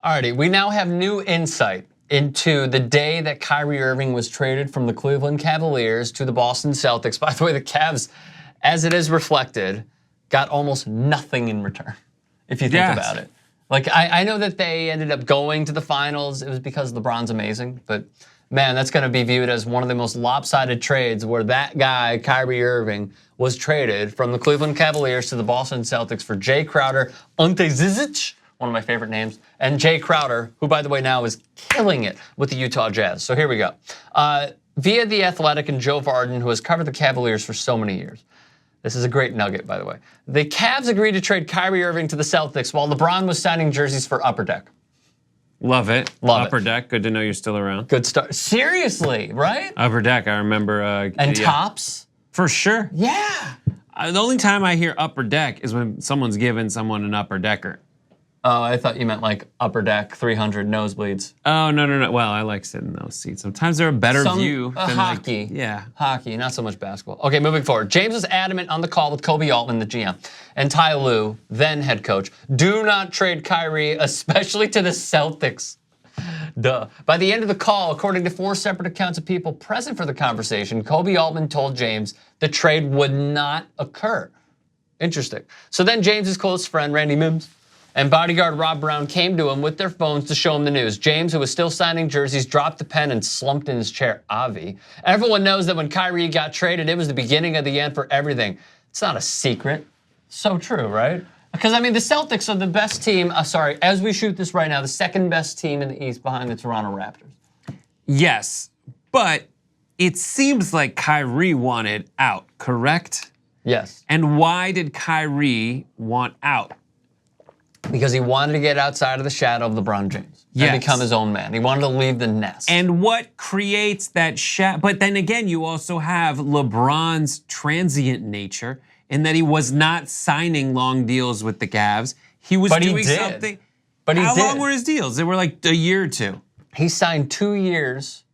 Alrighty, we now have new insight into the day that Kyrie Irving was traded from the Cleveland Cavaliers to the Boston Celtics. By the way, the Cavs, as it is reflected, got almost nothing in return, if you think about it. Like, I know that they ended up going to the finals. It was because LeBron's amazing, but man, that's going to be viewed as one of the most lopsided trades where that guy, Kyrie Irving, was traded from the Cleveland Cavaliers to the Boston Celtics for Jay Crowder, Ante Zizic, one of my favorite names, and Jay Crowder, who, by the way, now is killing it with the Utah Jazz. So here we go. Via The Athletic and Joe Varden, who has covered the Cavaliers for so many years. This is a great nugget, by the way. The Cavs agreed to trade Kyrie Irving to the Celtics while LeBron was signing jerseys for Upper Deck. Love it. Love Upper Deck, good to know you're still around. Good start. Seriously, right? Upper Deck, I remember. And Tops? For sure. Yeah. The only time I hear Upper Deck is when someone's giving someone an Upper Decker. Oh, I thought you meant like Upper Deck 300 nosebleeds. Oh, no. Well, I like sitting in those seats. Sometimes they're a better view than hockey. Like, yeah. Hockey, not so much basketball. Okay, moving forward. James was adamant on the call with Kobe Altman, the GM, and Ty Lue, then head coach. Do not trade Kyrie, especially to the Celtics. Duh. By the end of the call, according to 4 separate accounts of people present for the conversation, Kobe Altman told James the trade would not occur. Interesting. So then James's close friend, Randy Mims, and bodyguard Rob Brown came to him with their phones to show him the news. James, who was still signing jerseys, dropped the pen and slumped in his chair. Avi. Everyone knows that when Kyrie got traded, it was the beginning of the end for everything. It's not a secret. So true, right? Because, I mean, the Celtics are the best team, as we shoot this right now, the second best team in the East behind the Toronto Raptors. Yes, but it seems like Kyrie wanted out, correct? Yes. And why did Kyrie want out? Because he wanted to get outside of the shadow of LeBron James and become his own man. He wanted to leave the nest. And what creates that shadow? But then again, you also have LeBron's transient nature in that he was not signing long deals with the Cavs. He was doing something. But he did. How long were his deals? They were like a year or two. He signed 2 years.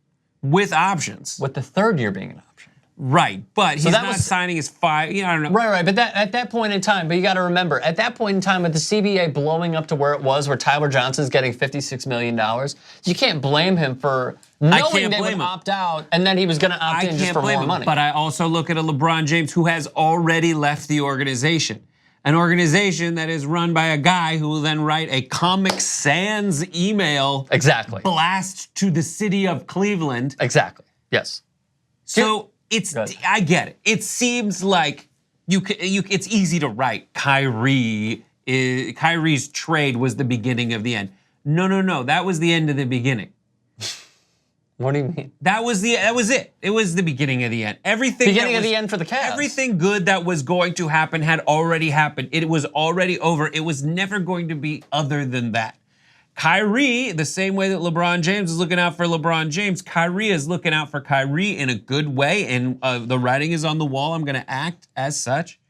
With options. With the third year being an option. Right, but he's not signing his 5, I don't know. Right, but at that point in time, but you gotta remember, at that point in time with the CBA blowing up to where it was, where Tyler Johnson's getting $56 million, you can't blame him for knowing they would opt out and then he was gonna opt in just for more money. But I also look at a LeBron James who has already left the organization. An organization that is run by a guy who will then write a Comic Sans email blast to the city of Cleveland. Exactly, yes. So I get it. It seems like it's easy to write Kyrie's trade was the beginning of the end. No, that was the end of the beginning. What do you mean? That was it. It was the beginning of the end. Everything beginning of the end for the Cavs. Everything good that was going to happen had already happened. It was already over. It was never going to be other than that. Kyrie, the same way that LeBron James is looking out for LeBron James, Kyrie is looking out for Kyrie in a good way, and the writing is on the wall. I'm going to act as such.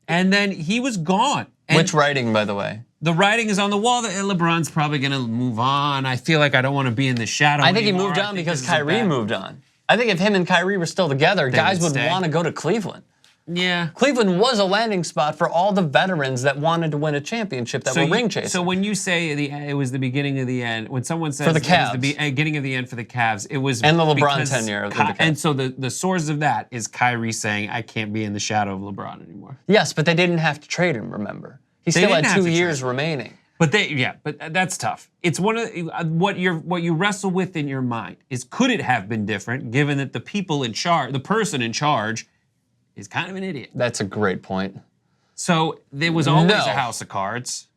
And then he was gone. And which writing, by the way? The writing is on the wall that LeBron's probably going to move on. I feel like I don't want to be in the shadow I think anymore. he moved on because Kyrie moved on. I think if him and Kyrie were still together, guys would want to go to Cleveland. Yeah. Cleveland was a landing spot for all the veterans that wanted to win a championship that were ring chasing. So when you say it was the beginning of the end, when someone says for the Cavs. It was the beginning of the end for the Cavs, it was and the LeBron tenure of the Cavs. And so the source of that is Kyrie saying, I can't be in the shadow of LeBron anymore. Yes, but they didn't have to trade him, remember. He still had 2 years remaining. But but that's tough. It's one of what you wrestle with in your mind is, could it have been different given that the people in charge, the person in charge, is kind of an idiot. That's a great point. So there was always a house of cards.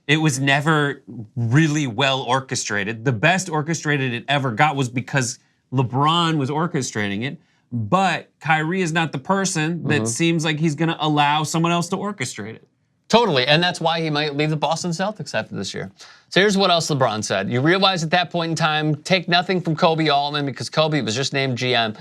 It was never really well orchestrated. The best orchestrated it ever got was because LeBron was orchestrating it. But Kyrie is not the person that seems like he's going to allow someone else to orchestrate it. Totally, and that's why he might leave the Boston Celtics after this year. So here's what else LeBron said. You realize at that point in time, take nothing from Kobe Altman because Kobe was just named GM.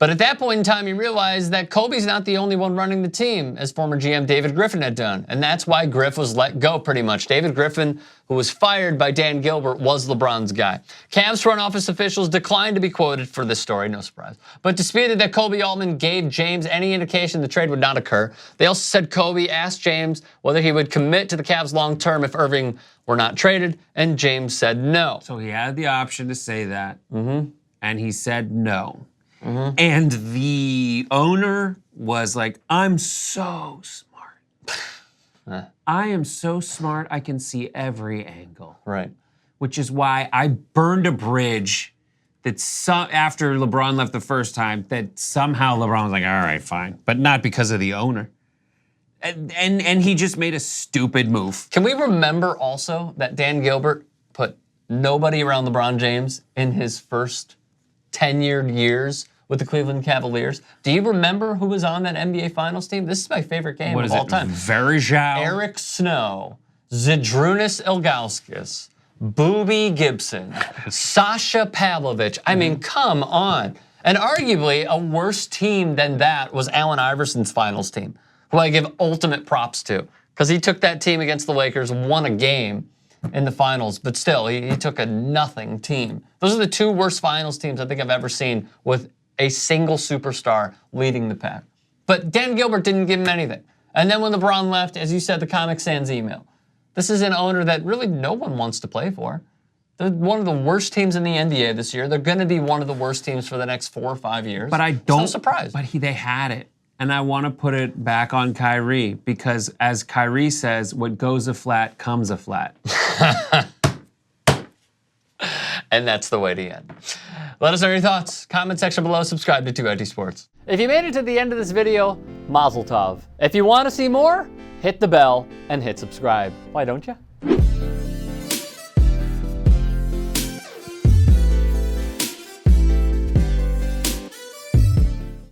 But at that point in time, he realized that Kobe's not the only one running the team, as former GM David Griffin had done. And that's why Griff was let go pretty much. David Griffin, who was fired by Dan Gilbert, was LeBron's guy. Cavs front office officials declined to be quoted for this story, no surprise, but disputed that Kobe Altman gave James any indication the trade would not occur. They also said Kobe asked James whether he would commit to the Cavs long term if Irving were not traded, and James said no. So he had the option to say that, and he said no. And the owner was like, I'm so smart. I am so smart, I can see every angle. Right. Which is why I burned a bridge that after LeBron left the first time, that somehow LeBron was like, all right, fine. But not because of the owner. And he just made a stupid move. Can we remember also that Dan Gilbert put nobody around LeBron James in his first tenured years with the Cleveland Cavaliers? Do you remember who was on that NBA Finals team? This is my favorite game of all time. Varejao? Eric Snow, Zydrunas Ilgauskas, Boobie Gibson, Sasha Pavlovich. I mean, come on. And arguably a worse team than that was Allen Iverson's Finals team, who I give ultimate props to, because he took that team against the Lakers, won a game in the finals, but still, he took a nothing team. Those are the two worst finals teams I think I've ever seen with a single superstar leading the pack. But Dan Gilbert didn't give him anything. And then when LeBron left, as you said, the Comic Sans email. This is an owner that really no one wants to play for. They're one of the worst teams in the NBA this year. They're going to be one of the worst teams for the next 4 or 5 years. But I don't. No surprise. But they had it. And I want to put it back on Kyrie because, as Kyrie says, what goes a flat comes a flat. And that's the way to end. Let us know your thoughts. Comment section below. Subscribe to 2IT Sports. If you made it to the end of this video, mazel tov. If you want to see more, hit the bell and hit subscribe. Why don't you?